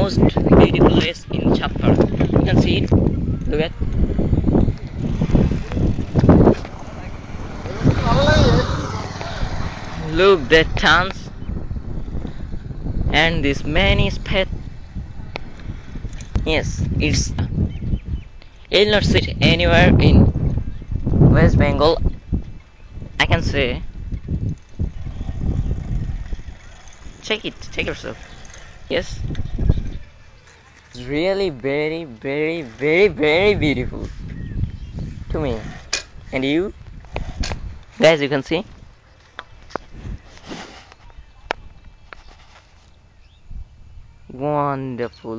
most beautiful place in chapter. You can see it. Look at. Look that chance and this many space. Yes, you'll not see it anywhere in West Bengal. I can say. Check yourself. Yes, it's really very beautiful to me. And you guys, you can see. Wonderful.